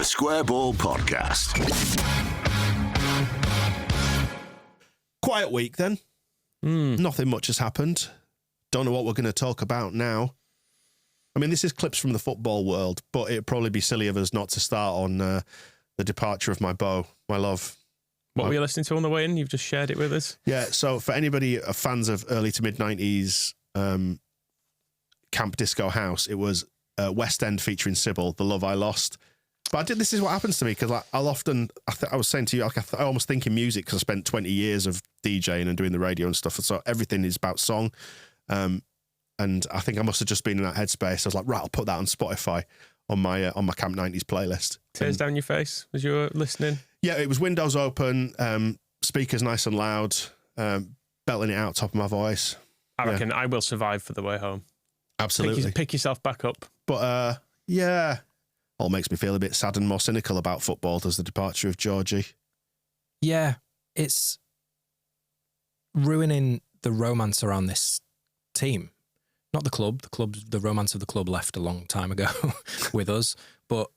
The Square Ball Podcast. Quiet week then. Nothing much has happened. Don't know what we're going to talk about now. I mean, this is clips from the football world, but it'd probably be silly of us not to start on the departure of my beau, my love. What were you listening to on the way in? You've just shared it with us. Yeah, so for anybody fans of early to mid-90s camp disco house, it was West End featuring Sybil, The Love I Lost. But this is what happens to me, because I'll often, I was saying to you, I almost think in music, because I spent 20 years of DJing and doing the radio and stuff, and so everything is about song. And I think I must have just been in that headspace. I was like, right, I'll put that on Spotify on my Camp 90s playlist. Tears down your face as you were listening? Yeah, it was windows open, speakers nice and loud, belting it out top of my voice. I reckon I will survive for the way home. Absolutely. Pick yourself back up. But, yeah, all makes me feel a bit sad and more cynical about football, does the departure of Georgie. Yeah, it's ruining the romance around this team. Not the club. The romance of the club left a long time ago with us. But,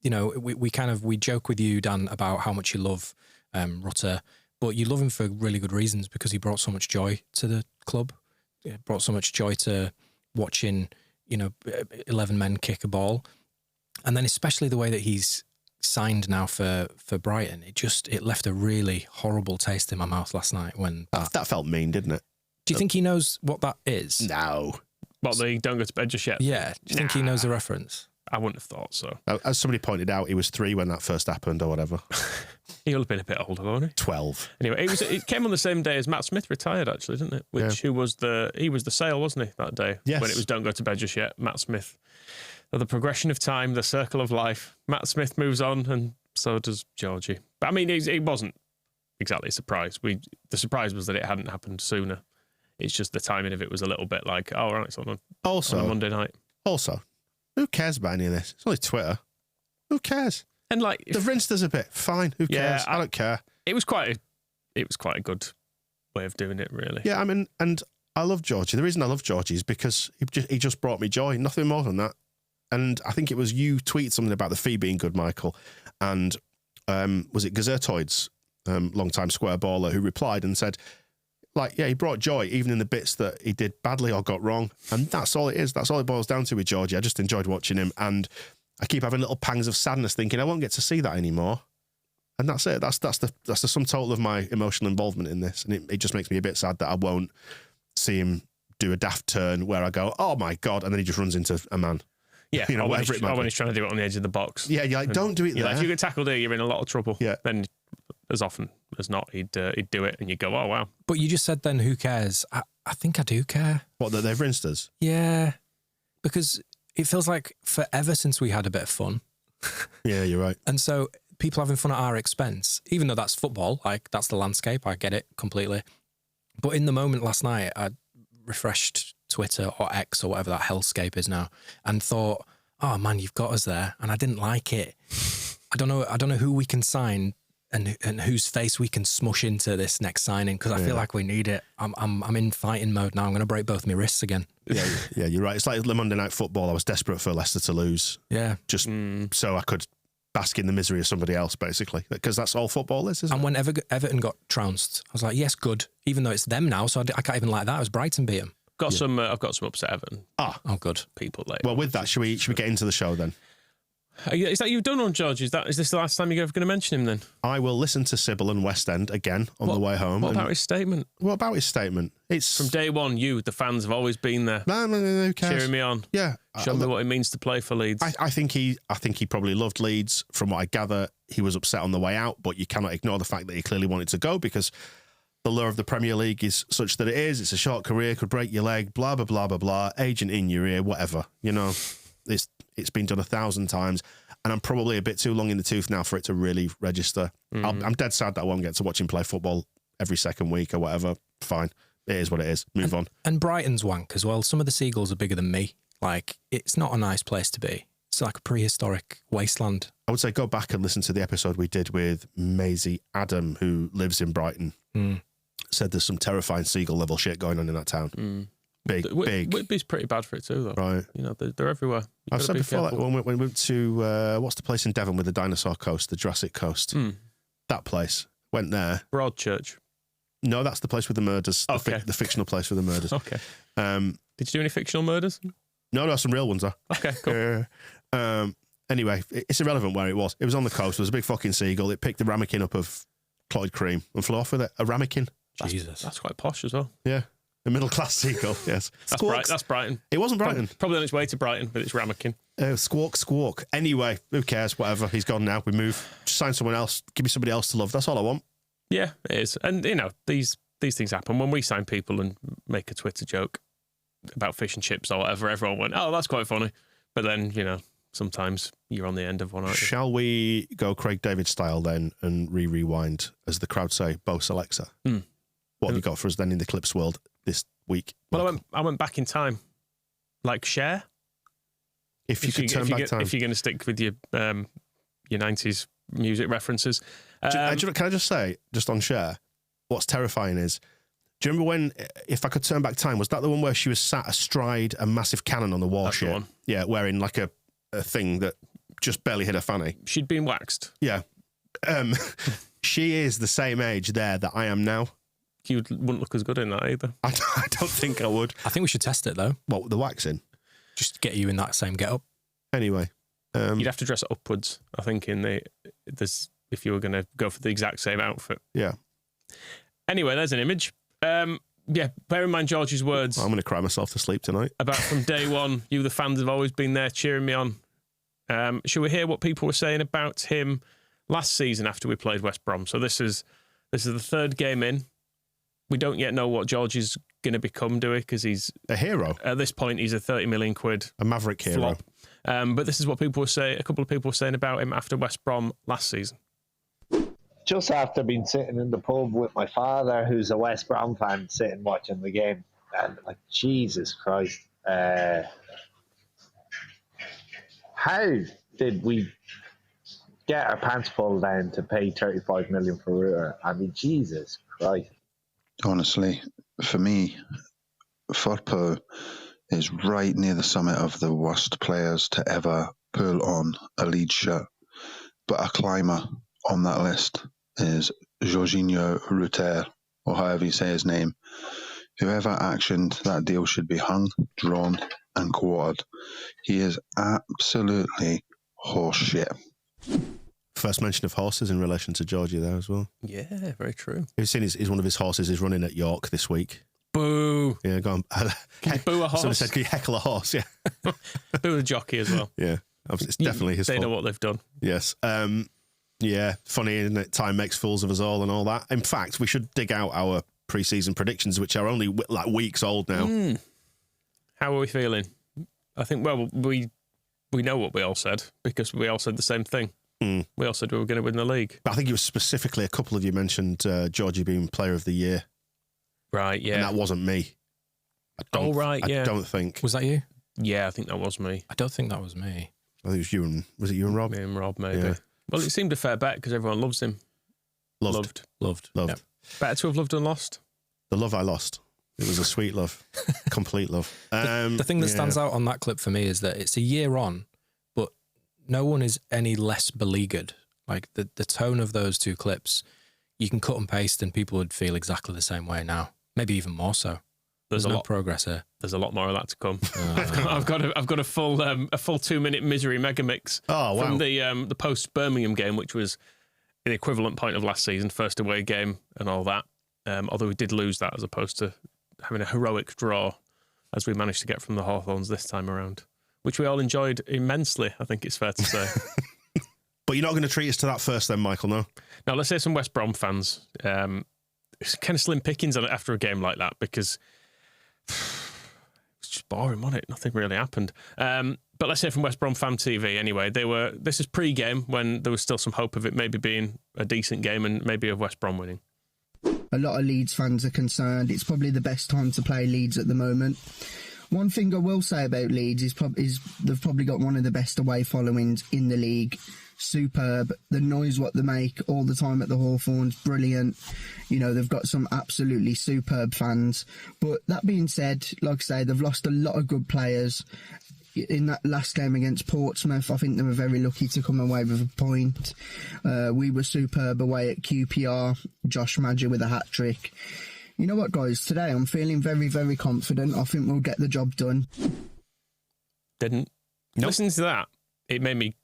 you know, we joke with you, Dan, about how much you love Rutter, but you love him for really good reasons, because he brought so much joy to the club. He brought so much joy to watching, 11 men kick a ball. And then especially the way that he's signed now for Brighton, it left a really horrible taste in my mouth last night when that felt mean, didn't it? Do you think he knows what that is? No. What, they don't go to bed just yet? Yeah. Do you think he knows the reference? I wouldn't have thought so. As somebody pointed out, he was 3 when that first happened or whatever. He'll have been a bit older, won't he? 12. Anyway, it came on the same day as Matt Smith retired, actually, didn't it? He was the sale, wasn't he, that day? Yes. When it was don't go to bed just yet. Matt Smith. The progression of time, the circle of life. Matt Smith moves on, and so does Georgie. But I mean, he wasn't exactly a surprise. The surprise was that it hadn't happened sooner. It's just the timing of it was a little bit like, oh, right, it's on a Monday night. Also, who cares about any of this? It's only Twitter. Who cares? And like, they've rinsed us a bit. Fine. Who cares? I don't care. It was quite a good way of doing it, really. Yeah, I mean, and I love Georgie. The reason I love Georgie is because he just brought me joy. Nothing more than that. And I think it was you tweeted something about the fee being good, Michael. And was it Gazertoids, long-time square baller, who replied and said, like, yeah, he brought joy even in the bits that he did badly or got wrong. And that's all it is. That's all it boils down to with Georgie. I just enjoyed watching him. And I keep having little pangs of sadness thinking I won't get to see that anymore. And that's it. That's the sum total of my emotional involvement in this. And it just makes me a bit sad that I won't see him do a daft turn where I go, oh my God, and then he just runs into a man. Yeah, when he's trying to do it on the edge of the box. Yeah, you're like, don't do it there. Like, if you get tackled there, you're in a lot of trouble. Yeah. Then, as often as not, he'd do it, and you go, oh, wow. But you just said then, who cares? I think I do care. What, that they've rinsed us? Yeah, because it feels like forever since we had a bit of fun. Yeah, you're right. And so people having fun at our expense, even though that's football, like that's the landscape, I get it completely. But in the moment last night, I refreshed Twitter or X or whatever that hellscape is now, and thought, oh man, you've got us there, and I didn't like it. I don't know who we can sign and whose face we can smush into this next signing, because I feel like we need it. I'm in fighting mode now. I'm going to break both my wrists again. Yeah, you're right. It's like the Monday Night Football. I was desperate for Leicester to lose. Yeah, just so I could bask in the misery of somebody else, basically, because that's all football is, isn't it? And when Everton got trounced, I was like, yes, good. Even though it's them now, so I can't even like that. It was Brighton beat them. I've got some upset Everton. Oh, good people later. Well, with that, should we get into the show then? Is that you've done on George? Is this the last time you're ever going to mention him then? I will listen to Sybil and West End again on the way home. What about his statement? What about his statement? It's from day one. You, the fans, have always been there. No, who cares? Cheering me on. Yeah, show me what it means to play for Leeds. I think he probably loved Leeds. From what I gather, he was upset on the way out, but you cannot ignore the fact that he clearly wanted to go, because the lure of the Premier League is such that it is. It's a short career, could break your leg, blah blah blah blah blah. Agent in your ear, whatever. You know, it's been done 1,000 times. And I'm probably a bit too long in the tooth now for it to really register. I'm dead sad that I won't get to watch him play football every second week or whatever. Fine. It is what it is. Move on. And Brighton's wank as well. Some of the seagulls are bigger than me. Like, it's not a nice place to be. It's like a prehistoric wasteland. I would say go back and listen to the episode we did with Maisie Adam, who lives in Brighton. Said there's some terrifying seagull level shit going on in that town. Big. Whitby's pretty bad for it too, though. Right. You know, they're everywhere. I've said before, like, when we went to, what's the place in Devon with the dinosaur coast, the Jurassic Coast? That place. Went there. Broadchurch. No, that's the place with the murders. Okay. The fictional place with the murders. Okay. Did you do any fictional murders? No, some real ones, though. Okay, cool. Anyway, it's irrelevant where it was. It was on the coast. There was a big fucking seagull. It picked the ramekin up of Cloyd Cream and flew off with it. A ramekin. Jesus. That's quite posh as well. Yeah. A middle-class seagull, yes. That's Brighton. It wasn't Brighton. Probably on its way to Brighton, but it's ramekin. Squawk. Anyway, who cares? Whatever. He's gone now. We move. Just sign someone else. Give me somebody else to love. That's all I want. Yeah, it is. And, you know, these things happen. When we sign people and make a Twitter joke about fish and chips or whatever, everyone went, oh, that's quite funny. But then, you know, sometimes you're on the end of one, aren't you? Shall we go Craig David style then and rewind, as the crowd say, Bose Alexa? What have you got for us then in the Clips world this week? Well, I went back in time. Like Cher. If you could turn back time. If you're going to stick with your 90s music references. Can I just say, just on Cher, what's terrifying is, do you remember when, if I could turn back time, was that the one where she was sat astride a massive cannon on the warship? That's the one. Yeah, wearing like a thing that just barely hit her fanny. She'd been waxed. Yeah. She is the same age there that I am now. You wouldn't look as good in that either. I don't think I would. I think we should test it, though. What, the waxing? Just get you in that same get-up. Anyway. You'd have to dress it upwards, I think, if you were going to go for the exact same outfit. Yeah. Anyway, there's an image. Yeah, bear in mind George's words. I'm going to cry myself to sleep tonight. About from day one, you, the fans, have always been there cheering me on. Shall we hear what people were saying about him last season after we played West Brom? So this is the third game in. We don't yet know what George is going to become, do we? Because he's a hero. At this point, he's a 30 million quid a maverick hero. Flop. But this is what people were saying. A couple of people were saying about him after West Brom last season. Just after being sitting in the pub with my father, who's a West Brom fan, sitting watching the game, and like, Jesus Christ, how did we get our pants pulled down to pay 35 million for Rutter? I mean, Jesus Christ. Honestly, for me, Phwoar is right near the summit of the worst players to ever pull on a Leeds shirt. But a climber on that list is Georginio Rutter, or however you say his name. Whoever actioned that deal should be hung, drawn, and quartered. He is absolutely horse shit. First mention of horses in relation to Georgie there as well. Yeah, very true. You've seen one of his horses is running at York this week. Boo. Yeah, go on. Can you boo a horse? Someone said, can you heckle a horse? Yeah. Boo the jockey as well. Yeah. It's definitely his fault. They know what they've done. Yes. Yeah, funny, isn't it? Time makes fools of us all and all that. In fact, we should dig out our pre-season predictions, which are only like weeks old now. How are we feeling? I think, well, we know what we all said because we all said the same thing. We all said we were going to win the league. But I think it was specifically a couple of you mentioned Georgie being Player of the Year. Right, yeah. And that wasn't me. I don't think. Was that you? Yeah, I think that was me. I don't think that was me. I think it was you and... Was it you and Rob? Me and Rob, maybe. Yeah. Well, it seemed a fair bet because everyone loves him. Loved. Yep. Better to have loved than lost. The love I lost. It was a sweet love. Complete love. The thing that stands out on that clip for me is that it's a year on, but no one is any less beleaguered. Like the tone of those two clips, you can cut and paste and people would feel exactly the same way now. Maybe even more so. There's no progress here. There's a lot more of that to come. I've got a full 2-minute misery mega mix from the post Birmingham game, which was the equivalent point of last season, first away game and all that. Although we did lose that as opposed to having a heroic draw, as we managed to get from the Hawthorns this time around, which we all enjoyed immensely. I think it's fair to say. But you're not going to treat us to that first, then, Michael? No. Now let's hear some West Brom fans. It's kind of slim pickings on it after a game like that because. It's just boring, wasn't it? Nothing really happened. But let's hear from West Brom Fan TV anyway. This is pre-game when there was still some hope of it maybe being a decent game and maybe of West Brom winning. A lot of Leeds fans are concerned. It's probably the best time to play Leeds at the moment. One thing I will say about Leeds is they've probably got one of the best away followings in the league. superb. The noise what they make all the time at the Hawthorns, brilliant. You know, they've got some absolutely superb fans. But that being said, like I say, they've lost a lot of good players. In that last game against Portsmouth, I think they were very lucky to come away with a point. We were superb away at QPR. Josh Madger with a hat-trick. You know what, guys? Today I'm feeling very, very confident. I think we'll get the job done. Didn't. Nope. Listening to that, it made me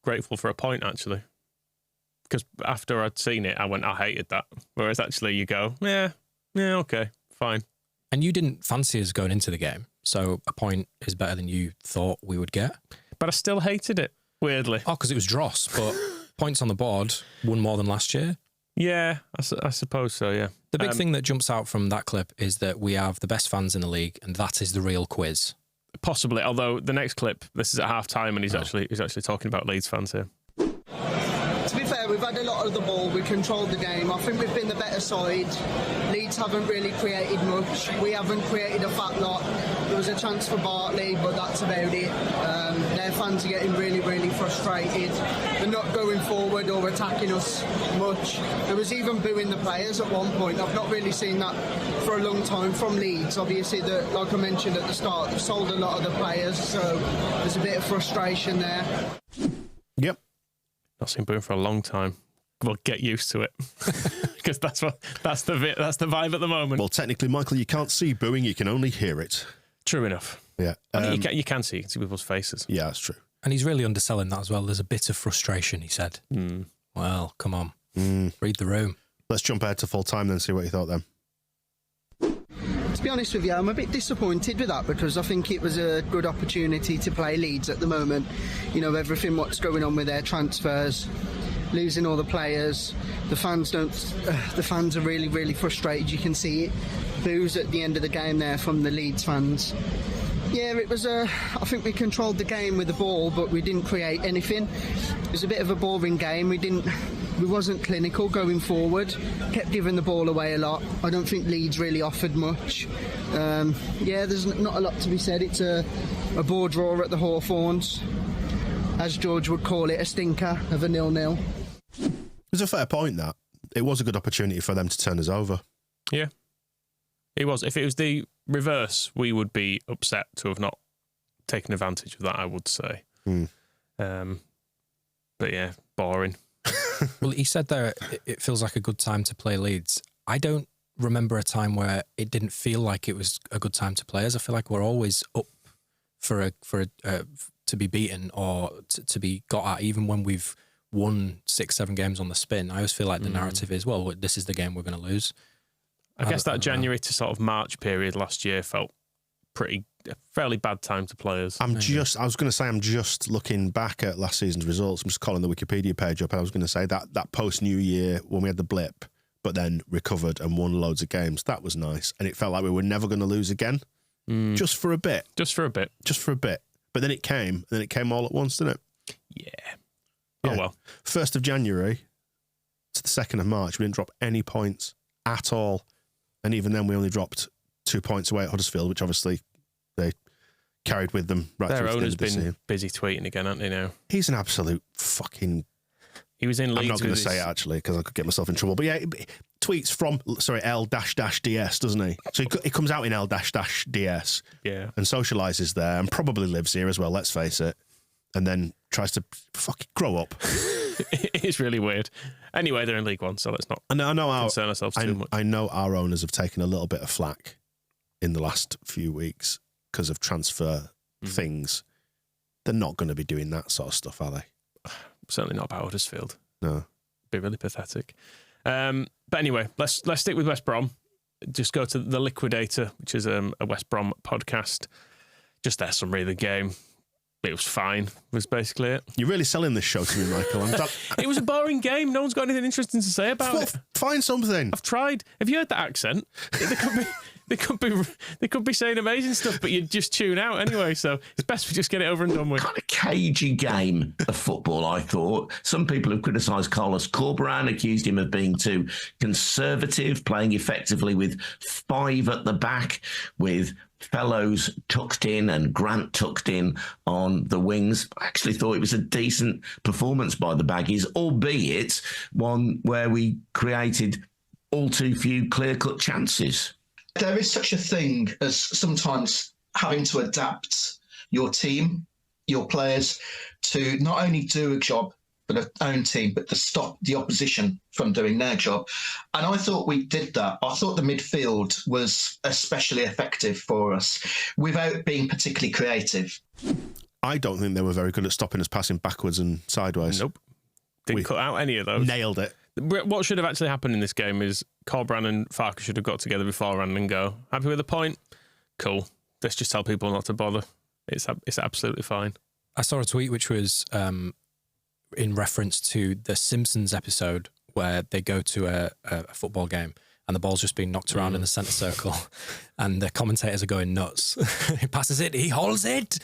grateful for a point, actually. Because after I'd seen it, I went, I hated that. Whereas actually you go, yeah, okay, fine. And you didn't fancy us going into the game, so a point is better than you thought we would get. But I still hated it, weirdly. Oh, because it was dross, but points on the board, won more than last year. Yeah, I suppose so, yeah. The big thing that jumps out from that clip is that we have the best fans in the league, and that is the real quiz. Possibly, although the next clip, this is at half-time, and he's actually talking about Leeds fans here. To be fair, we've had a lot of the ball. We controlled the game. I think we've been the better side. Leeds haven't really created much. We haven't created a fat lot. There was a chance for Bartley, but that's about it. Their fans are getting really, really frustrated. They're not going forward or attacking us much. There was even booing the players at one point. I've not really seen that for a long time from Leeds. Obviously, like I mentioned at the start, they've sold a lot of the players, so there's a bit of frustration there. Yep. Not seen booing for a long time. Well, get used to it, because that's the vibe at the moment. Well, technically, Michael, you can't see booing; you can only hear it. True enough. Yeah, you can see people's faces. Yeah, that's true. And he's really underselling that as well. There's a bit of frustration, he said. Well, come on, read the room. Let's jump ahead to full time then. See what you thought then. To be honest with you, I'm a bit disappointed with that because I think it was a good opportunity to play Leeds at the moment. You know, everything what's going on with their transfers, losing all the players, the fans are really, really frustrated. You can see it. Boos at the end of the game there from the Leeds fans. Yeah, it was I think we controlled the game with the ball, but we didn't create anything. It was a bit of a boring game. We wasn't clinical going forward. Kept giving the ball away a lot. I don't think Leeds really offered much. There's not a lot to be said. It's a ball draw at the Hawthorns. As George would call it, a stinker of a 0-0. It's a fair point, that. It was a good opportunity for them to turn us over. Yeah. It was. If it was the reverse, we would be upset to have not taken advantage of that, I would say. But yeah, boring. Well, he said there it feels like a good time to play Leeds. I don't remember a time where it didn't feel like it was a good time to play us. I feel like we're always up to be beaten or to be got at, even when we've won 6-7 games on the spin. I always feel like the narrative is, well, this is the game we're going to lose. I guess that January to sort of March period last year felt fairly bad time to play us. I'm just looking back at last season's results. I'm just calling the Wikipedia page up, and I was going to say that post-New Year, when we had the blip, but then recovered and won loads of games, that was nice. And it felt like we were never going to lose again. Just for a bit. But then it came, all at once, didn't it? Yeah. Oh, well. 1st of January to the 2nd of March, we didn't drop any points at all. And even then, we only dropped 2 points away at Huddersfield, which obviously they carried with them right through Their to the end owner's of the season. been busy tweeting again, hasn't he, now? He's an absolute fucking... He was in Leeds. I'm not going to say it, actually, because I could get myself in trouble. But yeah, tweets from, L-DS, doesn't he? So he comes out in L-DS and socialises there and probably lives here as well, let's face it. And then tries to fucking grow up. It is really weird. Anyway, they're in League One, so let's not concern ourselves too much. I know our owners have taken a little bit of flack in the last few weeks because of transfer things. They're not going to be doing that sort of stuff, are they? Certainly not about Huddersfield. No. Be really pathetic. But anyway, let's stick with West Brom. Just go to The Liquidator, which is a West Brom podcast. Just their summary of the game. It was fine, was basically it. You're really selling this show to me, Michael. It was a boring game. No one's got anything interesting to say about it. Find something. I've tried. Have you heard that accent? They could be saying amazing stuff, but you just tune out anyway. So it's best we just get it over and done with. Kind of cagey game of football, I thought. Some people have criticised Carlos Corberán, accused him of being too conservative, playing effectively with 5 at the back, with Fellows tucked in and Grant tucked in on the wings. I actually thought it was a decent performance by the Baggies, albeit one where we created all too few clear-cut chances. There is such a thing as sometimes having to adapt your team, your players, to not only do a job for their own team, but to stop the opposition from doing their job. And I thought we did that. I thought the midfield was especially effective for us without being particularly creative. I don't think they were very good at stopping us passing backwards and sideways. Nope. Didn't cut out any of those. Nailed it. What should have actually happened in this game is Corberan and Farke should have got together beforehand and go, happy with the point? Cool. Let's just tell people not to bother. It's absolutely fine. I saw a tweet which was in reference to the Simpsons episode where they go to a football game and the ball's just being knocked around in the centre circle and the commentators are going nuts. He passes it, he holds it.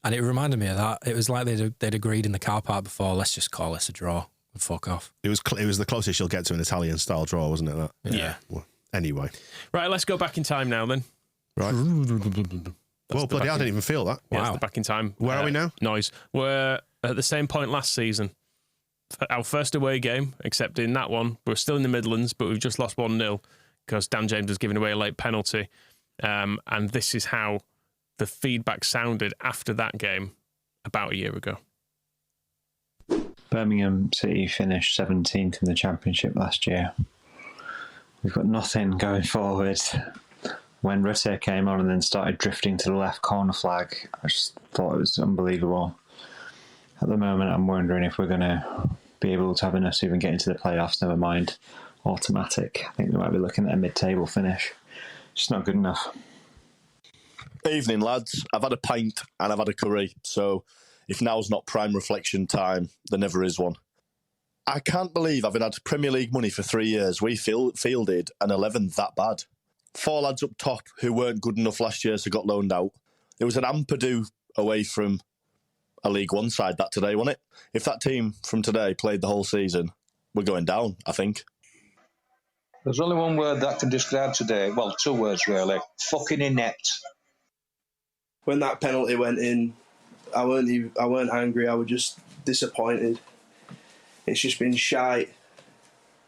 And it reminded me of that. It was like they'd agreed in the car park before, let's just call this a draw and fuck off. It was the closest you'll get to an Italian-style draw, wasn't it? That? Yeah. Well, anyway. Right, let's go back in time now then. Right. Well, bloody hell, I didn't even feel that. Yeah, wow. Back in time. Where are we now? Noise. We're at the same point last season. Our first away game, except in that one, we're still in the Midlands, but we've just lost 1-0 because Dan James was giving away a late penalty. And this is how the feedback sounded after that game about a year ago. Birmingham City finished 17th in the Championship last year. We've got nothing going forward. When Rutter came on and then started drifting to the left corner flag, I just thought it was unbelievable. At the moment, I'm wondering if we're going to be able to have enough to even get into the playoffs, never mind automatic. I think we might be looking at a mid-table finish. Just not good enough. Evening, lads. I've had a pint and I've had a curry, so if now's not prime reflection time, there never is one. I can't believe having had Premier League money for 3 years, we fielded an 11 that bad. 4 lads up top who weren't good enough last year, so got loaned out. It was an Ampadu away from a League One side that today, wasn't it? If that team from today played the whole season, we're going down, I think. There's only one word that can describe today. Well, 2 words really. Fucking inept. When that penalty went in, I weren't angry. I was just disappointed. It's just been shite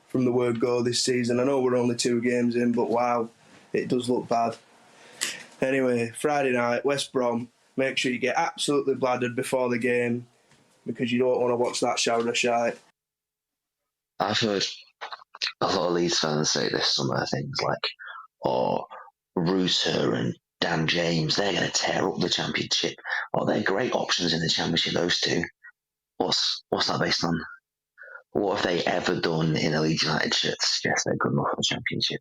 from the word go this season. I know we're only 2 games in, but wow, it does look bad. Anyway, Friday night, West Brom. Make sure you get absolutely bladdered before the game because you don't want to watch that shower of shite. I've heard a lot of Leeds fans say this, some of the things like, oh, Rutter and Dan James, they're going to tear up the Championship. Oh, they're great options in the Championship, those two. What's that based on? What have they ever done in a Leeds United shirt to suggest they're good enough for the Championship?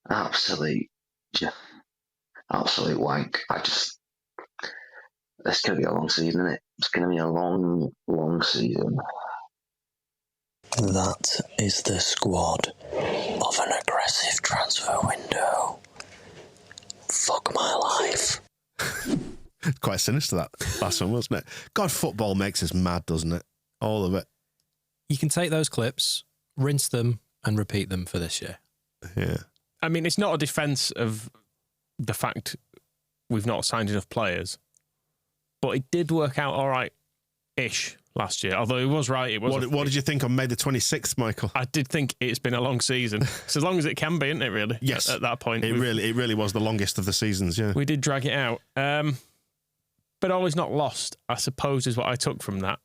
Absolute wank. It's going to be a long season, isn't it? It's going to be a long, long season. That is the squad of an aggressive transfer window. Fuck my life. Quite sinister, that last one, wasn't it? God, football makes us mad, doesn't it? All of it. You can take those clips, rinse them, and repeat them for this year. Yeah. I mean, it's not a defence of the fact we've not signed enough players, but it did work out all right-ish last year. Although he was right. What did you think on May the 26th, Michael? I did think it's been a long season. It's as long as it can be, isn't it, really? Yes. At that point. It really was the longest of the seasons, yeah. We did drag it out. But all is not lost, I suppose, is what I took from that.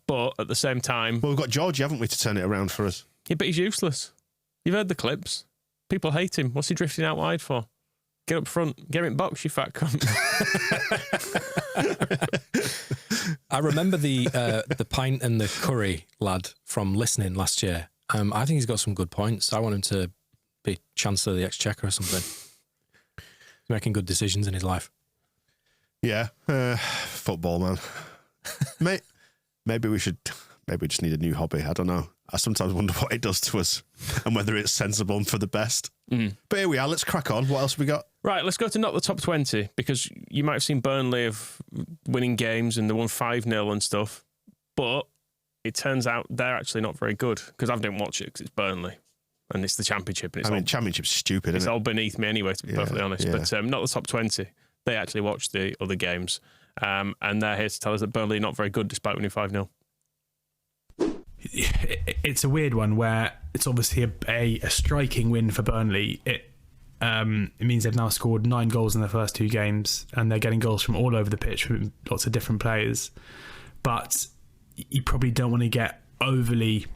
But at the same time... Well, we've got Georgie, haven't we, to turn it around for us? Yeah, but he's useless. You've heard the clips. People hate him. What's he drifting out wide for? Get up front. Get him in box, you fat cunt. I remember the pint and the curry lad from listening last year. I think he's got some good points. I want him to be Chancellor of the Exchequer or something. He's making good decisions in his life. Yeah. Football, man. Maybe we just need a new hobby. I don't know. I sometimes wonder what it does to us and whether it's sensible and for the best. But here we are. Let's crack on. What else have we got? Right, let's go to not the top 20 because you might have seen Burnley of winning games and they won 5-0 and stuff. But it turns out they're actually not very good because I didn't watch it because it's Burnley. and it's the Championship. And it's Championship's stupid, it's isn't it? all beneath me anyway, to be perfectly honest. But not the top 20. They actually watch the other games. And they're here to tell us that Burnley are not very good despite winning 5-0. It's a weird one where it's obviously a striking win for Burnley. It means they've now scored 9 goals in their first 2 games, and they're getting goals from all over the pitch from lots of different players. But you probably don't want to get overly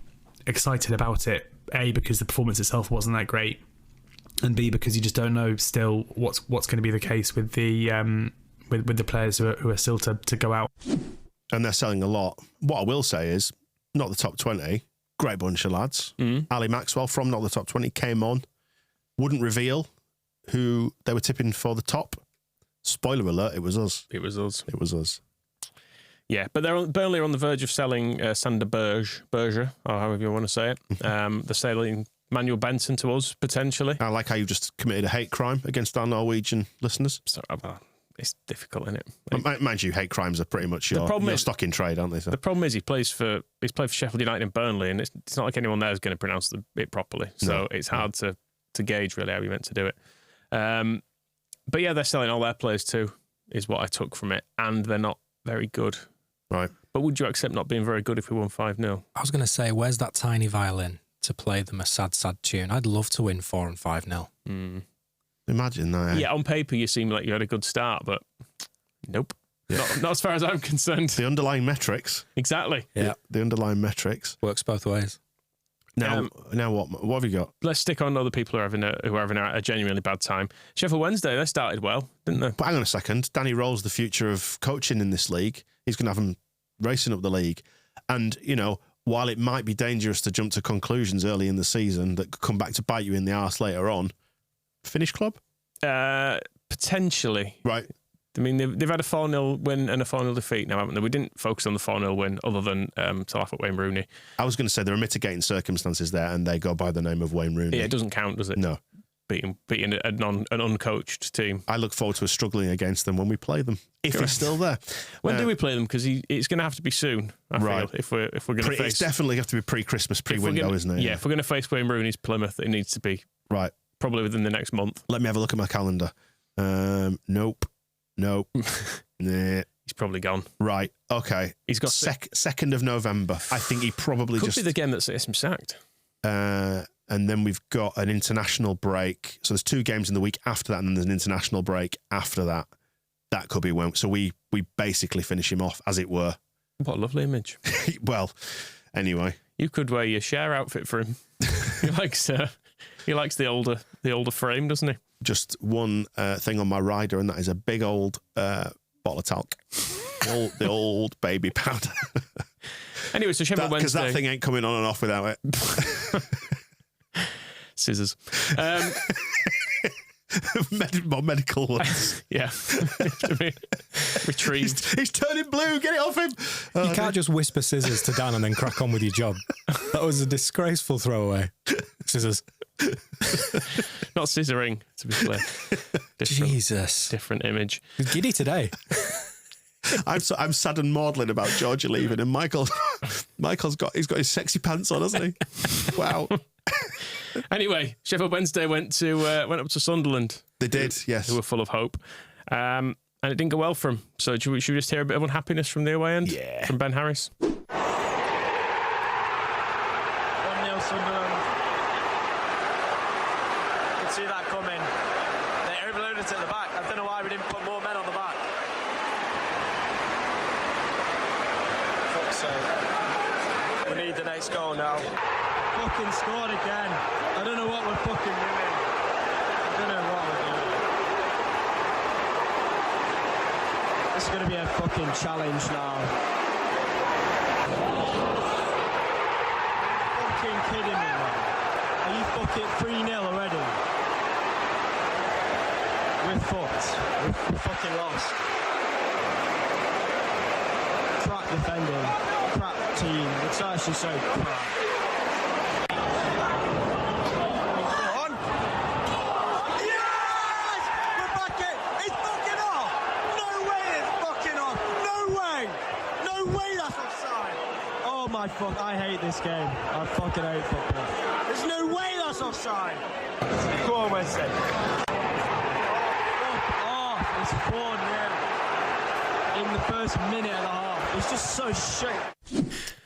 excited about it, A, because the performance itself wasn't that great, and B, because you just don't know still what's going to be the case with the with the players who are still to go out. And they're selling a lot. What I will say is, not the top 20, great bunch of lads. Ali Maxwell from not the top 20 came on, wouldn't reveal who they were tipping for the top. Spoiler alert, it was us. It was us. It was us. Yeah, but Burnley are on the verge of selling Sander Berge, or however you want to say it. They're selling Manuel Benson to us, potentially. I like how you just committed a hate crime against our Norwegian listeners. So, it's difficult, isn't it? Mind you, hate crimes are pretty much your stock in trade, aren't they? So. The problem is he's played for Sheffield United and Burnley, and it's not like anyone there is going to pronounce it properly. So it's hard to gauge really how you meant to do it. But yeah, they're selling all their players too, is what I took from it, and they're not very good. Right. But would you accept not being very good if we won 5-0? I was going to say, where's that tiny violin to play them a sad, sad tune? I'd love to win 4 and 5-0. Imagine that. Yeah, on paper you seem like you had a good start, but nope. Yeah. Not as far as I'm concerned. The underlying metrics. Exactly. Yeah. The underlying metrics. Works both ways. Now what have you got? Let's stick on other people who are having a genuinely bad time. Sheffield Wednesday, they started well, didn't they? But hang on a second. Danny Rowe's the future of coaching in this league. He's going to have them racing up the league. And, while it might be dangerous to jump to conclusions early in the season that could come back to bite you in the arse later on, finish club? Potentially. Right. I mean, they've had a 4-0 win and a 4-0 defeat now, haven't they? We didn't focus on the 4-0 win other than to laugh at Wayne Rooney. I was going to say there are mitigating circumstances there, and they go by the name of Wayne Rooney. Yeah, it doesn't count, does it? No. Beating an uncoached team. I look forward to us struggling against them when we play them, if he's still there. When do we play them? Because it's going to have to be soon, I feel, if we're going to face... It's definitely have to be pre-Christmas, pre-window, isn't it? Yeah, if we're going to face Wayne Rooney's Plymouth, it needs to be right. Probably within the next month. Let me have a look at my calendar. Nope. Nah. He's probably gone. Right. Okay. He's got 2nd of November. I think he probably could be the game that gets him sacked. And then we've got an international break. So there's 2 games in the week after that, and then there's an international break after that. That could be when. So we basically finish him off, as it were. What a lovely image. Well, anyway, you could wear your share outfit for him. He likes the older frame, doesn't he? Just one thing on my rider, and that is a big old bottle of talc. the old baby powder. Anyway, so Sheffield Wednesday... Because that thing ain't coming on and off without it. Scissors. Medical ones. Yeah. Retrieved. He's turning blue. Get it off him. You can't just whisper scissors to Dan and then crack on with your job. That was a disgraceful throwaway. Scissors. Not scissoring, to be clear. Jesus. Different image. He's giddy today. I'm sad and maudlin about Georgia leaving, and Michael's got his sexy pants on, hasn't he? Wow. Anyway, Sheffield Wednesday went up to Sunderland. They did, yes. Who were full of hope. And it didn't go well for them. So should we just hear a bit of unhappiness from the away end? Yeah. From Ben Harris? 1-0 Sunderland. You can see that coming. They overloaded it at the back. I don't know why we didn't put more men on the back. Fuck's sake. We need the next goal now. Fucking scored again. I don't know what we're fucking doing. I don't know what we're doing. This is going to be a fucking challenge now. Fucking kidding me, man. Are you fucking 3-0 already? We're fucked. We're fucking lost. Crap defending. Crap team. It's actually so crap. my fuck, I hate this game. I fucking hate football. There's no way that's offside. Go on, Wednesday. Oh, it's 4-0 in the first minute and a half. It's just so shit.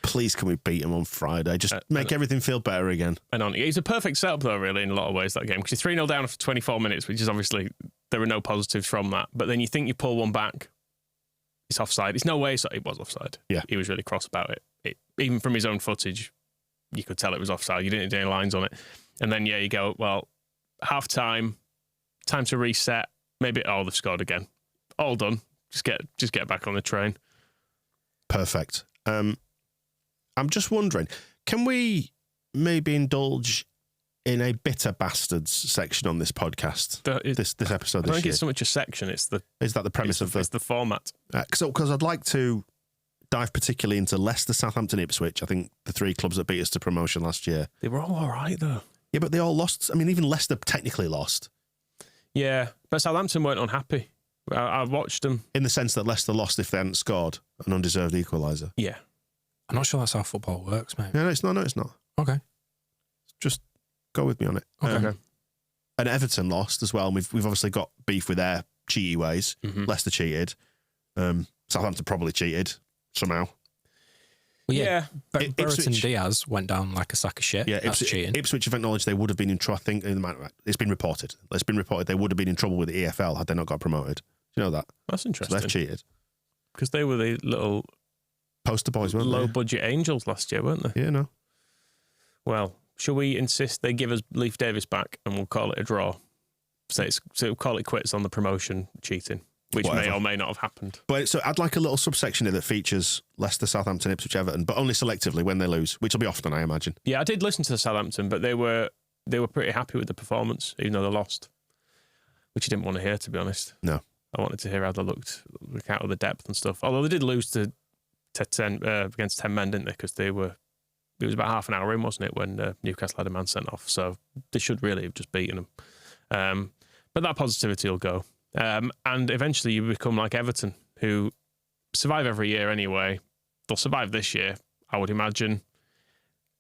Please, can we beat them on Friday? Just make everything feel better again. And on, it's a perfect setup, though, really, in a lot of ways, that game. Because you're 3-0 down after 24 minutes, which is obviously, there are no positives from that. But then you think you pull one back, it's offside. It's no way it was offside. Yeah. He was really cross about it. Even from his own footage, you could tell it was offside. You didn't do any lines on it. And then, you go, well, half time to reset. Maybe, they've scored again. All done. Just get back on the train. Perfect. I'm just wondering, can we maybe indulge in a bitter bastards section on this podcast? This episode. I don't think it's so much a section. Is that the premise of the format? Because I'd like to dive particularly into Leicester, Southampton, Ipswich. I think the three clubs that beat us to promotion last year. They were all right though. Yeah, but they all lost. I mean, even Leicester technically lost. Yeah, but Southampton weren't unhappy. I watched them in the sense that Leicester lost if they hadn't scored an undeserved equaliser. Yeah. I'm not sure that's how football works, mate. No, it's not. Okay. Just go with me on it. Okay. And Everton lost as well. And we've obviously got beef with their cheaty ways. Mm-hmm. Leicester cheated. Southampton probably cheated somehow. Well, yeah. Brereton Diaz went down like a sack of shit. Yeah, that's cheating. Ipswich have acknowledged they would have been in trouble. I think it's been reported. They would have been in trouble with the EFL had they not got promoted. Do you know that? That's interesting. So they've cheated. Because they were the little poster boys, weren't they? Low budget angels last year, weren't they? Yeah, no. Well, shall we insist they give us Leif Davis back and we'll call it a draw? So we'll call it quits on the promotion cheating, which may or may not have happened. But so I'd like a little subsection here that features Leicester, Southampton, Ipswich, Everton, but only selectively when they lose, which will be often, I imagine. Yeah, I did listen to Southampton, but they were pretty happy with the performance, even though they lost, which I didn't want to hear, to be honest. No. I wanted to hear how they look out of the depth and stuff. Although they did lose to 10 against 10 men, didn't they? Because it was about half an hour in, wasn't it, when Newcastle had a man sent off. So they should really have just beaten them. But that positivity will go. And eventually you become like Everton, who survive every year anyway. They'll survive this year, I would imagine.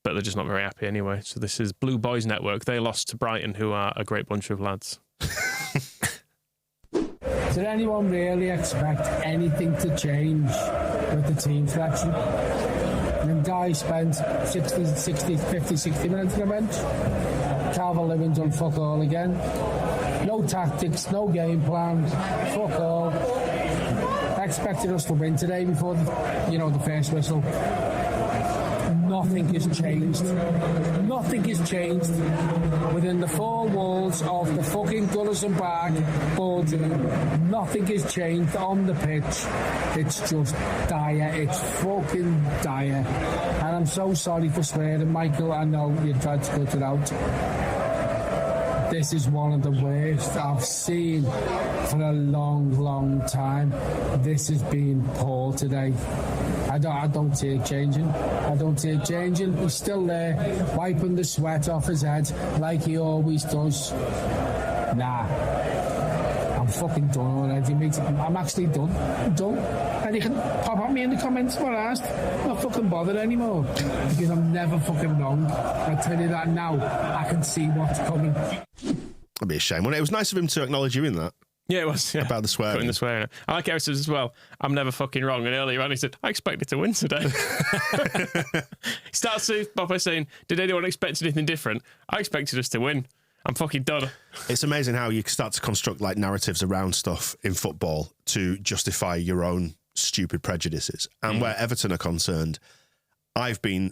But they're just not very happy anyway. So this is Blue Boys Network. They lost to Brighton, who are a great bunch of lads. Did anyone really expect anything to change with the team selection? I mean, Guy spent 50, 60 minutes on the bench. Calvert-Lewin's done fuck all again. No tactics, no game plan, fuck all. Expected us to win today before the first whistle. Nothing has changed. Nothing has changed within the four walls of the fucking Goodison Park boardroom. Nothing has changed on the pitch. It's just dire. It's fucking dire. And I'm so sorry for swearing, Michael. I know you tried to cut it out. This is one of the worst I've seen for a long, long time. This has been poor today. I don't see it changing. I don't see it changing. He's still there, wiping the sweat off his head like he always does. Nah. I'm fucking done already, mate. I'm actually done. I'm done. And you can pop at me in the comments when I asked. I'm not fucking bothered anymore. Because I'm never fucking wrong. I tell you that now. I can see what's coming. That'd be a shame. Well, it was nice of him to acknowledge you in that. Yeah, it was. Yeah. About the swearing. Putting the swearing. I like how he says as well, I'm never fucking wrong. And earlier on he said, I expected to win today. He starts off by saying, did anyone expect anything different? I expected us to win. I'm fucking done. It's amazing how you start to construct like narratives around stuff in football to justify your own stupid prejudices. And where Everton are concerned, I've been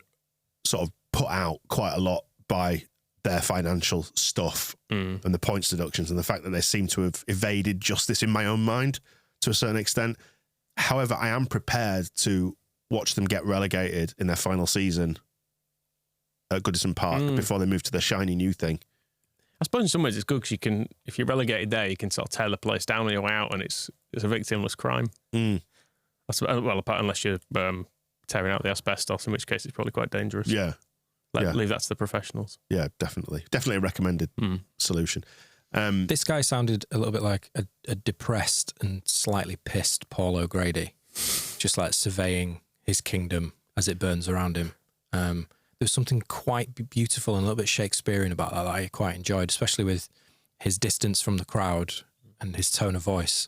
sort of put out quite a lot by their financial stuff and the points deductions and the fact that they seem to have evaded justice in my own mind to a certain extent. However, I am prepared to watch them get relegated in their final season at Goodison Park before they move to the shiny new thing. I suppose in some ways it's good because you can, if you're relegated there, you can sort of tear the place down on your way out, and it's a victimless crime. Well, apart unless you're tearing out the asbestos, in which case it's probably quite dangerous. Yeah. Leave that to the professionals. Yeah, definitely a recommended solution. This guy sounded a little bit like a depressed and slightly pissed Paul O'Grady, just like surveying his kingdom as it burns around him. There's something quite beautiful and a little bit Shakespearean about that I quite enjoyed, especially with his distance from the crowd and his tone of voice.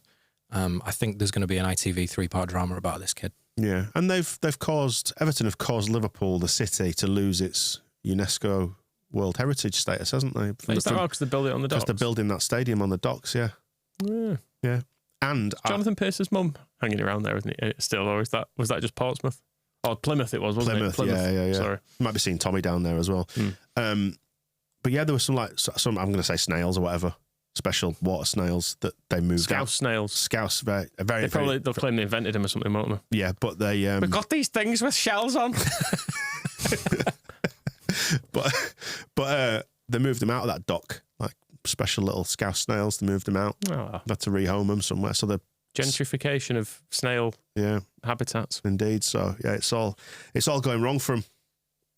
I think there's going to be an ITV 3-part drama about this kid. Yeah, and Everton have caused Liverpool, the city, to lose its UNESCO World Heritage status, hasn't they? Is that right? Because they built it on the docks? Because they're building that stadium on the docks, yeah. Yeah. And Jonathan Pearce's mum hanging around there, isn't it? Still, or was that just Portsmouth? Or Plymouth it was, wasn't it? Plymouth, yeah. Sorry. Might be seeing Tommy down there as well. But yeah, there was some I'm going to say snails or whatever, special water snails that they moved out. Snails. Scouse, they'll claim they invented them or something, won't they? Yeah, but they... We've got these things with shells on. but they moved them out of that dock, like special little scouse snails. They moved them out. Oh. Had to rehome them somewhere. So the gentrification of snail habitats. Indeed. So yeah, it's all going wrong for them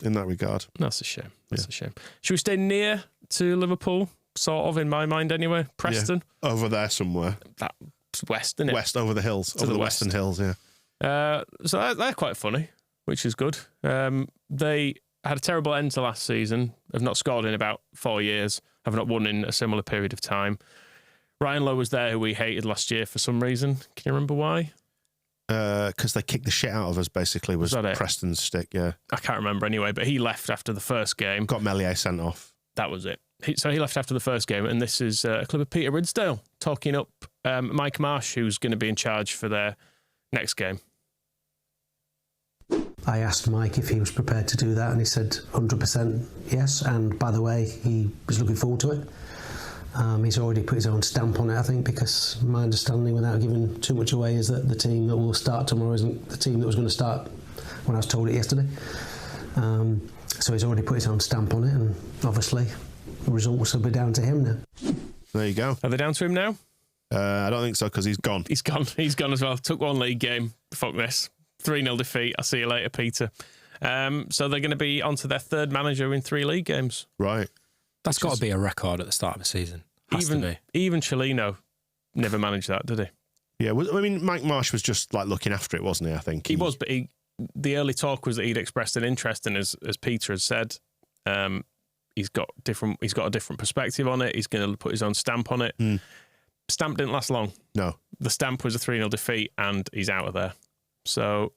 in that regard. That's a shame. That's a shame. Should we stay near to Liverpool? Sort of, in my mind, anyway. Preston, over there somewhere. That's west, isn't it? West, over the hills, over the western hills. Yeah. So they're quite funny, which is good. They had a terrible end to last season. Have not scored in about 4 years. Have not won in a similar period of time. Ryan Lowe was there, who we hated last year for some reason. Can you remember why? Because they kicked the shit out of us, basically, was Preston's stick, yeah. I can't remember anyway, but he left after the first game. Got Melier sent off. That was it. So he left after the first game, and this is a clip of Peter Ridsdale talking up Mike Marsh, who's going to be in charge for their next game. I asked Mike if he was prepared to do that, and he said 100% yes. And by the way, he was looking forward to it. He's already put his own stamp on it, I think, because my understanding, without giving too much away, is that the team that will start tomorrow isn't the team that was going to start when I was told it yesterday. So he's already put his own stamp on it, and obviously the results will be down to him now. There you go. Are they down to him now? I don't think so, because he's gone. He's gone. He's gone as well. Took one league game. Fuck this. 3-0 defeat. I'll see you later, Peter. So they're going to be on to their third manager in 3 league games. Right. That's got to be a record at the start of the season. Even Cellino never managed that, did he? Yeah, I mean, Mike Marsh was just like looking after it, wasn't he? I think he was, but the early talk was that he'd expressed an interest in, as Peter has said. He's got a different perspective on it. He's going to put his own stamp on it. Stamp didn't last long. No, the stamp was a 3-0 defeat, and he's out of there. So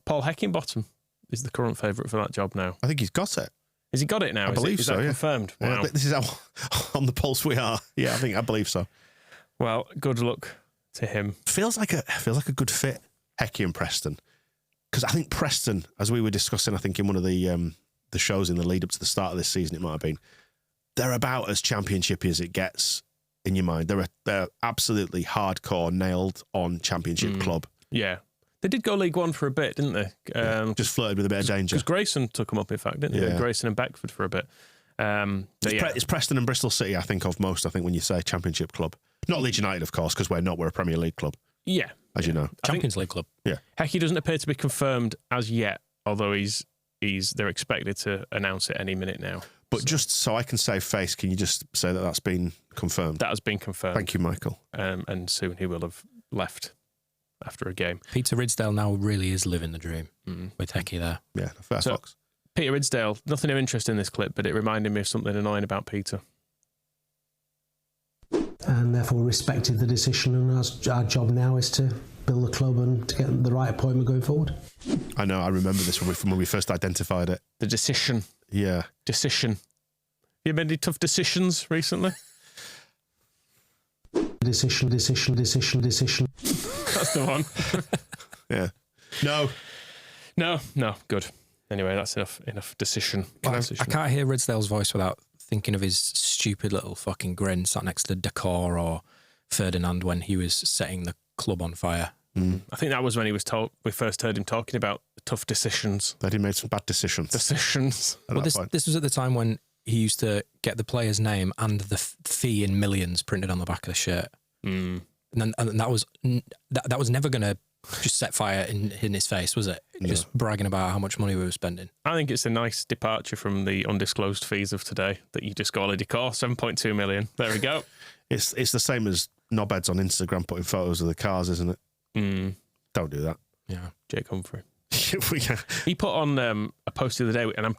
Paul Heckingbottom is the current favourite for that job now. I think he's got it. Has he got it now? I believe so. Is that yeah. confirmed? Wow. This is how on the pulse we are. Yeah, I believe so. Well, good luck to him. Feels like a good fit, Hecky and Preston, because I think Preston, as we were discussing, I think in one of the shows in the lead up to the start of this season, it might have been, they're about as championshipy as it gets in your mind. They're absolutely hardcore, nailed on championship club. Yeah. They did go League One for a bit, didn't they? Just flirted with a bit of danger. Because Grayson took them up, in fact, didn't they? Yeah. Grayson and Beckford for a bit. It's Preston and Bristol City, I think, of most, when you say championship club. Not Leeds United, of course, because we're not. We're a Premier League club. Yeah. As you know. Champions League club. Yeah. Hecky doesn't appear to be confirmed as yet, although they're expected to announce it any minute now. But just so I can save face, can you just say that that's been confirmed? That has been confirmed. Thank you, Michael. And soon he will have left after a game. Peter Ridsdale now really is living the dream with Hecky there. Yeah, fair fox. Peter Ridsdale, nothing of interest in this clip, but it reminded me of something annoying about Peter. And therefore respected the decision, and our job now is to build the club and to get the right appointment going forward. I know, I remember this from when we first identified it. The decision. Yeah. Decision. You made any tough decisions recently? Decision. That's the one. Yeah. No. Good. Anyway, that's enough decision. I can't hear Ridsdale's voice without thinking of his stupid little fucking grin sat next to Decor or Ferdinand when he was setting the club on fire. I think that was when we first heard him talking about tough decisions. That he made some bad decisions. Well, this was at the time when he used to get the player's name and the fee in millions printed on the back of the shirt. And that was never going to just set fire in his face, was it? No. Just bragging about how much money we were spending. I think it's a nice departure from the undisclosed fees of today that you just got a decor, 7.2 million. There we go. It's the same as knobheads on Instagram putting photos of the cars, isn't it? Don't do that. Yeah, Jake Humphrey. He put on a post the other day, and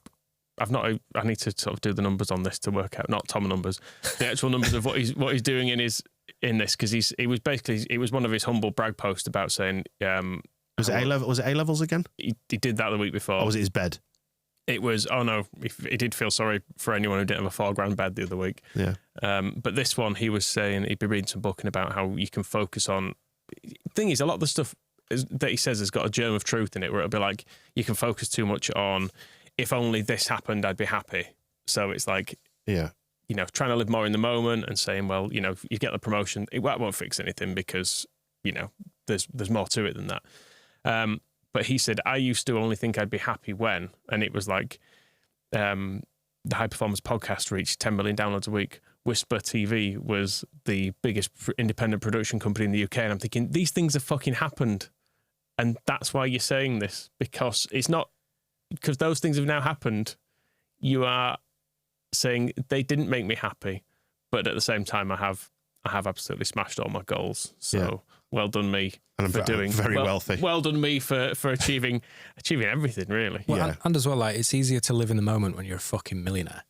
I need to sort of do the numbers on this to work out, not Tom numbers, the actual numbers of what he's doing in this, because it was one of his humble brag posts about saying was it A levels again? He did that the week before. Or was it his bed? It was, he did feel sorry for anyone who didn't have a £4,000 bed the other week. Yeah. But this one, he was saying he'd be reading some book about how you can focus on. Thing is, a lot of the stuff that he says has got a germ of truth in it, where it'll be like, you can focus too much on, if only this happened, I'd be happy. So it's like, yeah, trying to live more in the moment and saying, well, if you get the promotion, it won't fix anything because, there's more to it than that. But he said, I used to only think I'd be happy when, and it was like the High Performance podcast reached 10 million downloads a week. Whisper TV was the biggest independent production company in the UK. And I'm thinking, these things have fucking happened. And that's why you're saying this, because it's not, because those things have now happened. You are saying they didn't make me happy, but at the same time, I have absolutely smashed all my goals. So well done me. And I'm doing very wealthy. Well done me for achieving everything, really. Well, and as well, like, it's easier to live in the moment when you're a fucking millionaire.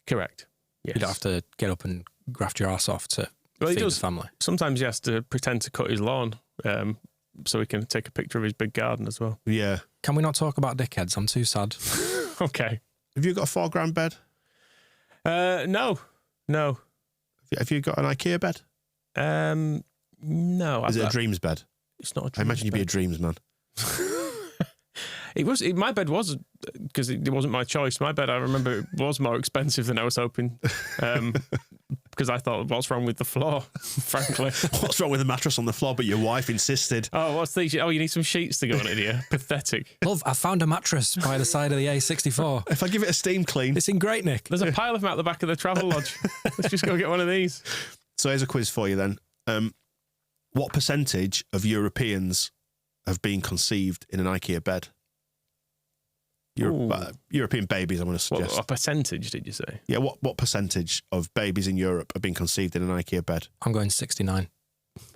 Correct. Yes. You don't have to get up and graft your ass off to feed the family. Sometimes he has to pretend to cut his lawn so he can take a picture of his big garden as well. Yeah. Can we not talk about dickheads? I'm too sad. Okay. Have you got a £4,000 bed? No. Have you got an IKEA bed? No. Is it a dreams bed? It's not a dreams I imagine you'd be a dreams man. My bed was, because it wasn't my choice. My bed, I remember, it was more expensive than I was hoping. Because I thought, what's wrong with the floor, frankly? What's wrong with the mattress on the floor? But your wife insisted. Oh, what's these? Oh, you need some sheets to go on it here. Pathetic. Love, I found a mattress by the side of the A64. If I give it a steam clean. It's in Great Nick. There's a pile of them out the back of the travel lodge. Let's just go get one of these. So here's a quiz for you then. What percentage of Europeans have been conceived in an IKEA bed? European babies, I'm going to suggest. What percentage did you say? Yeah, what percentage of babies in Europe have been conceived in an IKEA bed? I'm going 69.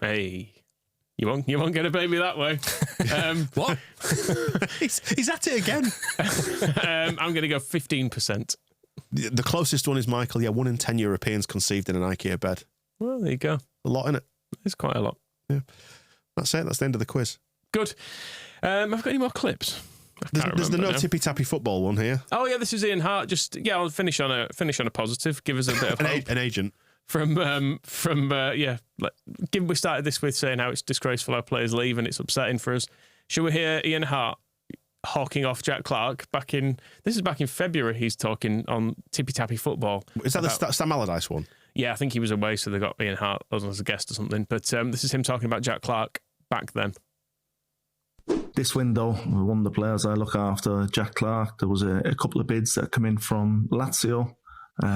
Hey, you won't get a baby that way. What? He's at it again. I'm going to go 15%. The closest one is Michael. Yeah, 1 in 10 Europeans conceived in an IKEA bed. Well, there you go. A lot in it. It's quite a lot. Yeah, that's it. That's the end of the quiz. Good. Have I got any more clips? There's the no tippy tappy football one here. Oh yeah, this is Ian Hart. I'll finish on a positive. Give us a bit of hope. An agent from we started this with saying how it's disgraceful our players leave and it's upsetting for us. Should we hear Ian Hart hawking off Jack Clarke back in February? He's talking on tippy tappy football. Is that the Sam Allardyce one? Yeah, I think he was away, so they got Ian Hart as a guest or something. But this is him talking about Jack Clarke back then. This window, one of the players I look after, Jack Clarke, there was a couple of bids that come in from Lazio.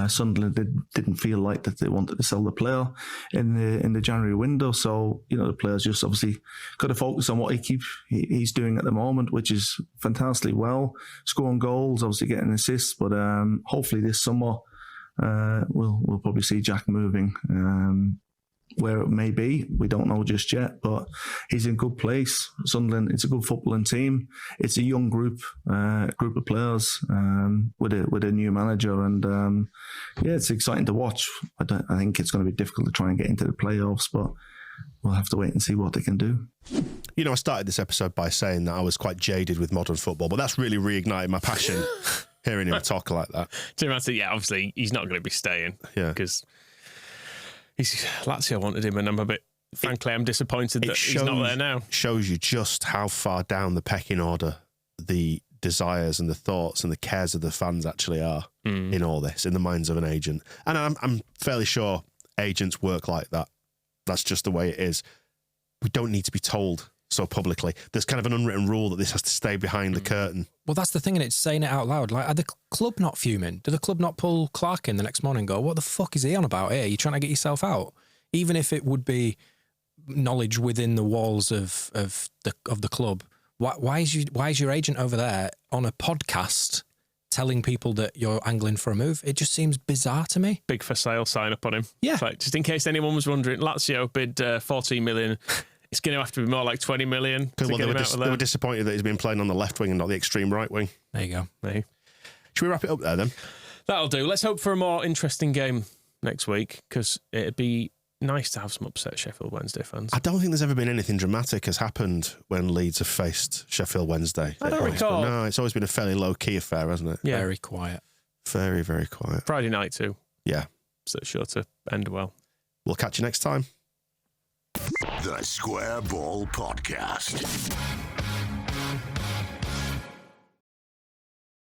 Sunderland didn't feel like that they wanted to sell the player in the January window, so the players just obviously got to focus on what he's doing at the moment, which is fantastically well, scoring goals, obviously getting assists. But hopefully this summer we'll probably see Jack moving. Where it may be, we don't know just yet, but he's in a good place. Sunderland, it's a good footballing team. It's a young group of players with a new manager, and it's exciting to watch. I think it's going to be difficult to try and get into the playoffs, but we'll have to wait and see what they can do. I started this episode by saying that I was quite jaded with modern football, but that's really reignited my passion hearing him talk like that. Obviously he's not going to be staying. Yeah, because Lazio wanted him, and I'm disappointed that he's not there now. Shows you just how far down the pecking order the desires and the thoughts and the cares of the fans actually are in all this, in the minds of an agent. And I'm fairly sure agents work like that. That's just the way it is. We don't need to be told so publicly. There's kind of an unwritten rule that this has to stay behind the curtain. Well, that's the thing, and it's saying it out loud. Like, are the club not fuming? Do the club not pull Clarke in the next morning and go, what the fuck is he on about here? You're trying to get yourself out? Even if it would be knowledge within the walls of the club, why is your agent over there on a podcast telling people that you're angling for a move? It just seems bizarre to me. Big for sale sign up on him. Yeah. Just in case anyone was wondering, Lazio bid 14 million. It's going to have to be more like 20 million. To get him out of there. They were disappointed that he's been playing on the left wing and not the extreme right wing. There you go. Hey. Should we wrap it up there then? That'll do. Let's hope for a more interesting game next week, because it'd be nice to have some upset Sheffield Wednesday fans. I don't think there's ever been anything dramatic has happened when Leeds have faced Sheffield Wednesday. I don't recall. No, it's always been a fairly low-key affair, hasn't it? Yeah. Very quiet. Very, very quiet. Friday night too. Yeah. So it's sure to end well. We'll catch you next time. The Square Ball Podcast.